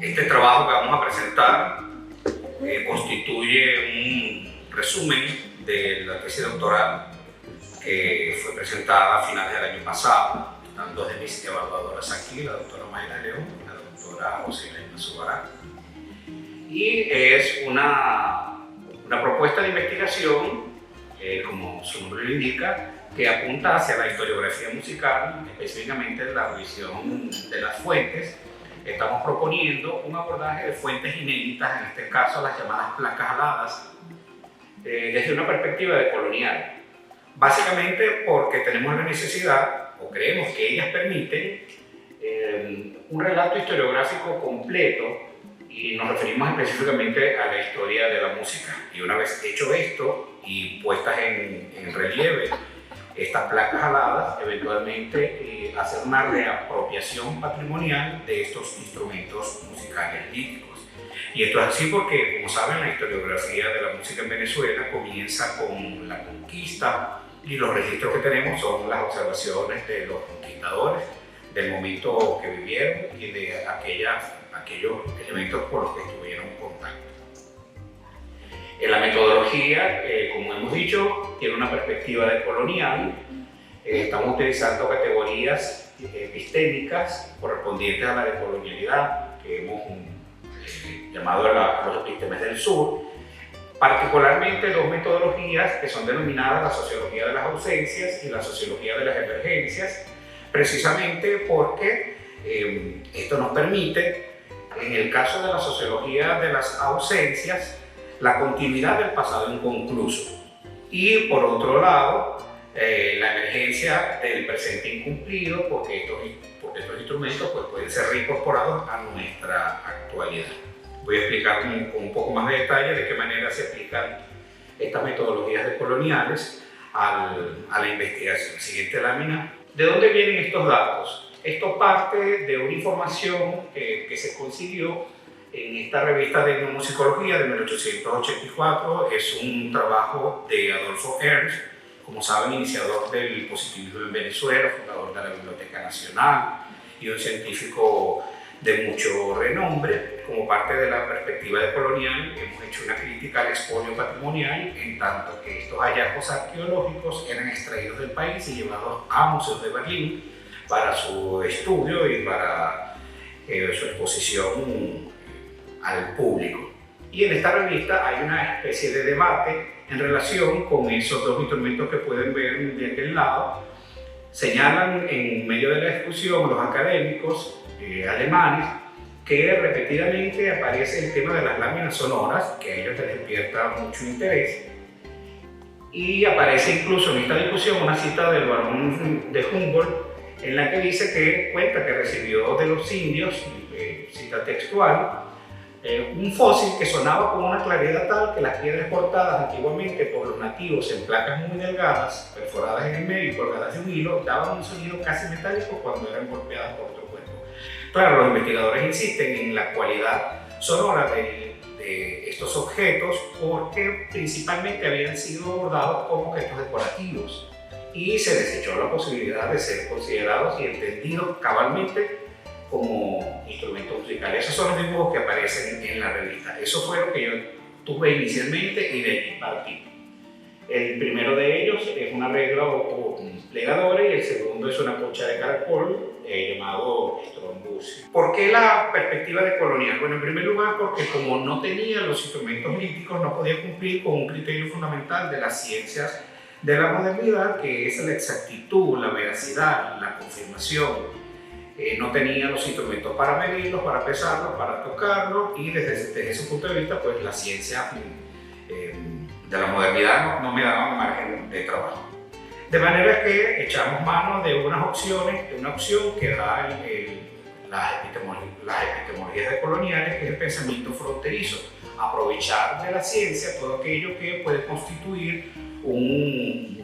Este trabajo que vamos a presentar constituye un resumen de la tesis doctoral que fue presentada a finales del año pasado. Están dos de mis evaluadoras aquí, la doctora Mayra León y la doctora Joselena Zubarán. Y es una propuesta de investigación, como su nombre lo indica, que apunta hacia la historiografía musical, específicamente la revisión de las fuentes. Estamos proponiendo un abordaje de fuentes inéditas, en este caso las llamadas placas aladas, desde una perspectiva decolonial. Básicamente porque tenemos la necesidad, o creemos que ellas permiten, un relato historiográfico completo, y nos referimos específicamente a la historia de la música. Y una vez hecho esto y puestas en relieve estas placas aladas, eventualmente hacer una reapropiación patrimonial de estos instrumentos musicales líticos. Y esto es así porque, como saben, la historiografía de la música en Venezuela comienza con la conquista, y los registros que tenemos son las observaciones de los conquistadores, del momento que vivieron y de aquellos elementos por los que estuvieron en contacto. La metodología, como hemos dicho, tiene una perspectiva decolonial. Estamos utilizando categorías epistémicas correspondientes a la decolonialidad, que hemos llamado los epistemes del sur. Particularmente dos metodologías que son denominadas la sociología de las ausencias y la sociología de las emergencias, precisamente porque esto nos permite, en el caso de la sociología de las ausencias, la continuidad del pasado inconcluso, y por otro lado, la emergencia del presente incumplido, porque estos instrumentos pues, pueden ser reincorporados a nuestra actualidad. Voy a explicar con un poco más de detalle de qué manera se aplican estas metodologías decoloniales a la investigación. Siguiente lámina. ¿De dónde vienen estos datos? Esto parte de una información que se consiguió en esta revista de etnomusicología de 1884. Es un trabajo de Adolfo Ernst, como saben, iniciador del positivismo en Venezuela, fundador de la Biblioteca Nacional y un científico de mucho renombre. Como parte de la perspectiva decolonial, hemos hecho una crítica al expolio patrimonial, en tanto que estos hallazgos arqueológicos eran extraídos del país y llevados a museos de Berlín para su estudio y para su exposición al público. Y en esta revista hay una especie de debate en relación con esos dos instrumentos que pueden ver de aquel lado. Señalan en medio de la discusión los académicos alemanes que repetidamente aparece el tema de las láminas sonoras, que a ellos les despierta mucho interés, y aparece incluso en esta discusión una cita del barón de Humboldt, en la que dice que cuenta que recibió de los indios, cita textual, un fósil que sonaba con una claridad tal que las piedras cortadas antiguamente por los nativos en placas muy delgadas, perforadas en el medio y colgadas de un hilo, daban un sonido casi metálico cuando eran golpeadas por otro cuerpo. Claro, los investigadores insisten en la cualidad sonora de estos objetos porque principalmente habían sido abordados como objetos decorativos y se desechó la posibilidad de ser considerados y entendidos cabalmente como instrumentos musicales. Esos son los dibujos que aparecen en la revista. Eso fue lo que yo tuve inicialmente y de ahí partí. El primero de ellos es un arreglo con plegadores y el segundo es una concha de caracol llamado Strombusi. ¿Por qué la perspectiva decolonial? Bueno, en primer lugar porque como no tenía los instrumentos líticos no podía cumplir con un criterio fundamental de las ciencias de la modernidad, que es la exactitud, la veracidad, la confirmación. No tenía los instrumentos para medirlos, para pesarlos, para tocarlos, y desde ese punto de vista, pues la ciencia de la modernidad no me daba margen de trabajo. De manera que echamos mano de unas opciones, de una opción que da las epistemologías decoloniales, que es el pensamiento fronterizo. Aprovechar de la ciencia todo aquello que puede constituir un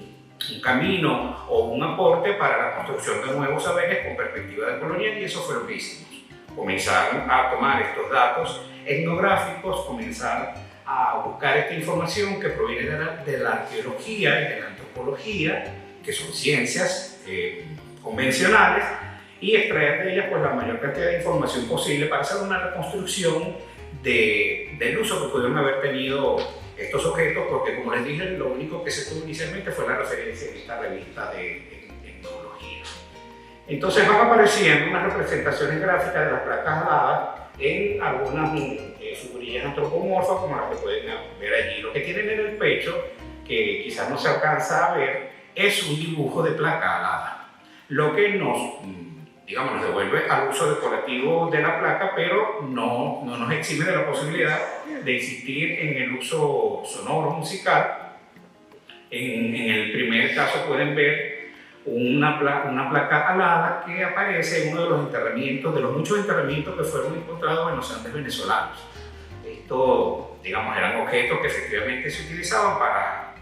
camino o un aporte para la construcción de nuevos saberes con perspectiva decolonial, y eso fue lo que hicimos. Comenzar a tomar estos datos etnográficos, comenzar a buscar esta información que proviene de la arqueología y de la antropología, que son ciencias convencionales, y extraer de ellas pues, la mayor cantidad de información posible para hacer una reconstrucción del uso que pudieron haber tenido estos objetos, porque como les dije, lo único que se tuvo inicialmente fue la referencia en esta revista de etnología. Entonces van apareciendo unas representaciones gráficas de las placas aladas en algunas figurillas antropomorfas, como las que pueden ver allí. Lo que tienen en el pecho, que quizás no se alcanza a ver, es un dibujo de placa alada, lo que nos devuelve al uso decorativo de la placa, pero no nos exime de la posibilidad de insistir en el uso sonoro musical. En el primer caso pueden ver una placa alada que aparece en uno de los enterramientos, de los muchos enterramientos que fueron encontrados en los Andes venezolanos. Estos, eran objetos que efectivamente se utilizaban para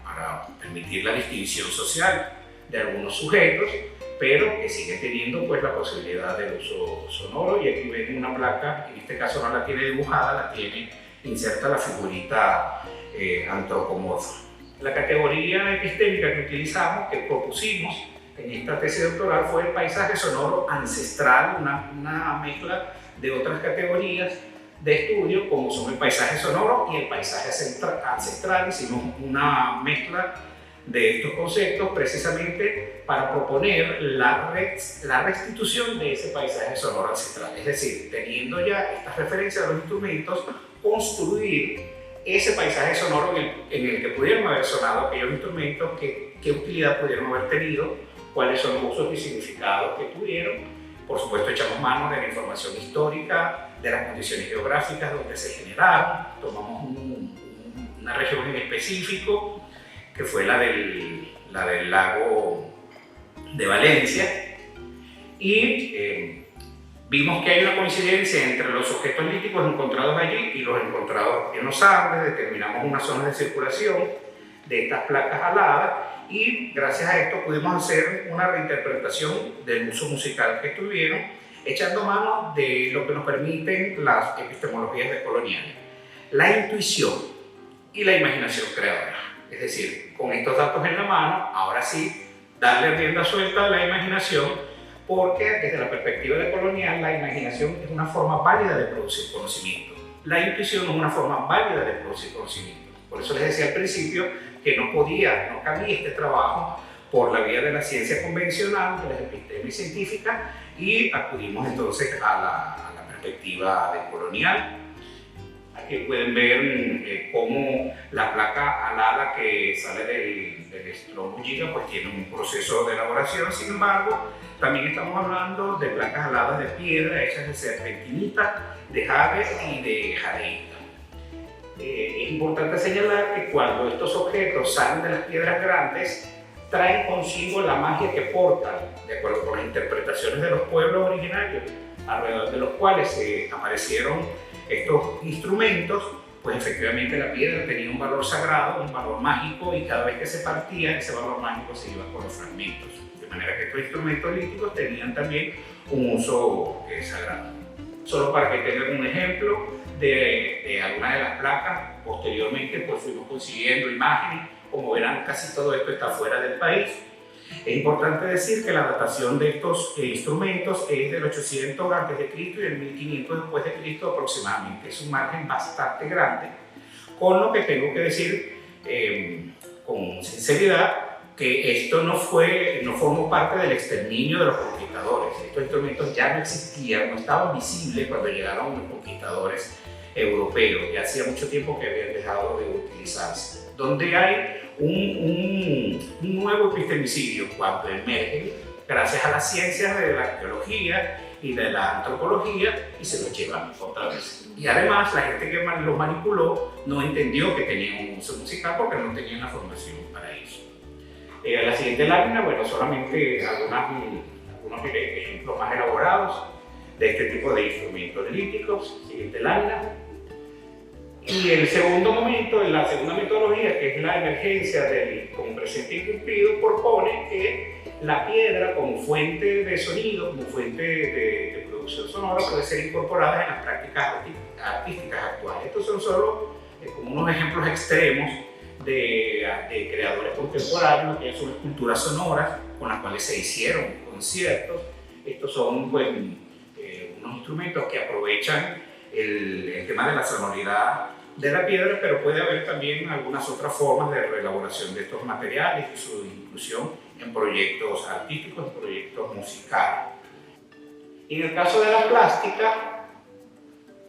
permitir la distinción social de algunos sujetos, pero que sigue teniendo pues, la posibilidad del uso sonoro. Y aquí ven una placa, en este caso no la tiene dibujada, la tiene inserta la figurita antropomorfa. La categoría epistémica que utilizamos, que propusimos en esta tesis doctoral, fue el paisaje sonoro ancestral, una mezcla de otras categorías de estudio, como son el paisaje sonoro y el paisaje ancestral. Hicimos una mezcla de estos conceptos precisamente para proponer la restitución de ese paisaje sonoro ancestral. Es decir, teniendo ya estas referencias a los instrumentos, construir ese paisaje sonoro en el que pudieron haber sonado aquellos instrumentos, qué utilidad pudieron haber tenido, cuáles son los usos y significados que tuvieron. Por supuesto, echamos mano de la información histórica, de las condiciones geográficas donde se generaron. Tomamos una región en específico, que fue la del lago de Valencia, y vimos que hay una coincidencia entre los objetos líticos encontrados allí y los encontrados en los Andes. Determinamos unas zonas de circulación de estas placas aladas y gracias a esto pudimos hacer una reinterpretación del uso musical que tuvieron, echando mano de lo que nos permiten las epistemologías decoloniales: la intuición y la imaginación creadora. Es decir, con estos datos en la mano, ahora sí, darle rienda suelta a la imaginación, porque desde la perspectiva decolonial, la imaginación es una forma válida de producir conocimiento. La intuición es una forma válida de producir conocimiento. Por eso les decía al principio que no cabía este trabajo por la vía de la ciencia convencional, de las epistemis científicas, y acudimos entonces a la perspectiva decolonial. Aquí pueden ver cómo la placa alada que sale del Stromboliga pues tiene un proceso de elaboración. Sin embargo, también estamos hablando de placas aladas de piedra hechas de serpentinita, de jade y de jadeíta. Es importante señalar que cuando estos objetos salen de las piedras grandes, traen consigo la magia que portan, de acuerdo con las interpretaciones de los pueblos originarios, alrededor de los cuales aparecieron estos instrumentos. Pues efectivamente la piedra tenía un valor sagrado, un valor mágico, y cada vez que se partía, ese valor mágico se iba con los fragmentos. De manera que estos instrumentos líticos tenían también un uso sagrado. Solo para que tengan un ejemplo de algunas de las placas, posteriormente pues fuimos consiguiendo imágenes. Como verán, casi todo esto está fuera del país. Es importante decir que la datación de estos instrumentos es del 800 a.C. y del 1500 después de Cristo aproximadamente. Es un margen bastante grande, con lo que tengo que decir con sinceridad que esto no formó parte del exterminio de los conquistadores. Estos instrumentos ya no existían, no estaban visibles cuando llegaron los conquistadores europeos. Ya hacía mucho tiempo que habían dejado de utilizarse. Donde hay un nuevo epistemicidio cuando emergen gracias a las ciencias de la arqueología y de la antropología, y se los llevan otra vez. Y además la gente que los manipuló no entendió que tenían un uso musical porque no tenían la formación para eso. La siguiente lámina, bueno, solamente algunos ejemplos más elaborados de este tipo de instrumentos líticos. Siguiente lámina. Y el segundo momento, la segunda metodología, que es la emergencia del como presente incumplido, propone que la piedra como fuente de sonido, como fuente de producción sonora, puede ser incorporada en las prácticas artísticas actuales. Estos son solo como unos ejemplos extremos de creadores contemporáneos, que son esculturas sonoras con las cuales se hicieron conciertos Estos son pues, unos instrumentos que aprovechan el tema de la sonoridad de la piedra, pero puede haber también algunas otras formas de reelaboración de estos materiales y su inclusión en proyectos artísticos, en proyectos musicales. Y en el caso de la plástica,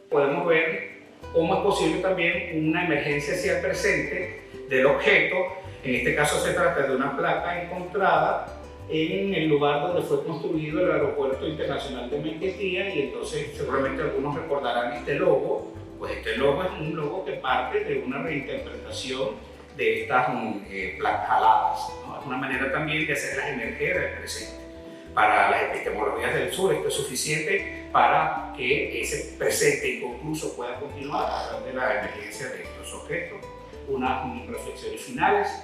podemos ver cómo es posible también una emergencia hacia el presente del objeto. En este caso se trata de una placa encontrada en el lugar donde fue construido el Aeropuerto Internacional de Maiquetía, y entonces seguramente algunos recordarán este logo. Pues este logo es un logo que parte de una reinterpretación de estas placas aladas, ¿no? Es una manera también de hacerlas emerger del presente. Para las epistemologías del sur esto es suficiente para que ese presente inconcluso pueda continuar a través de la emergencia de estos objetos. Unas reflexiones finales.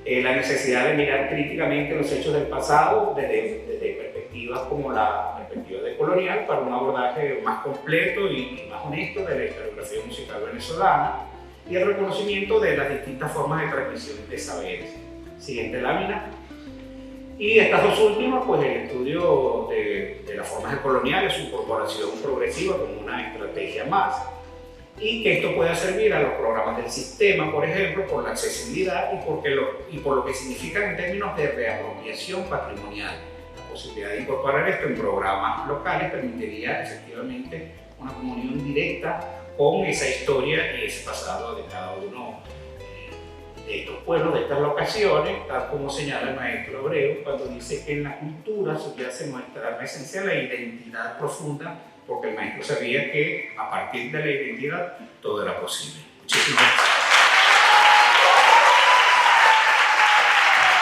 La necesidad de mirar críticamente los hechos del pasado desde perspectivas como la perspectiva decolonial para un abordaje más completo y más honesto de la historiografía musical venezolana, y el reconocimiento de las distintas formas de transmisión de saberes. Siguiente lámina. Y estas dos últimas, pues el estudio de las formas decoloniales, su incorporación progresiva como una estrategia más, y que esto pueda servir a los programas del sistema, por ejemplo, por la accesibilidad y por lo que significa en términos de reapropiación patrimonial. La posibilidad de incorporar esto en programas locales permitiría efectivamente una comunión directa con esa historia y ese pasado de cada uno de estos pueblos, de estas locaciones, tal como señala el maestro Abreu cuando dice que en la cultura subyace nuestra esencia, la identidad profunda, porque el maestro sabía que a partir de la identidad todo era posible. Muchísimas gracias.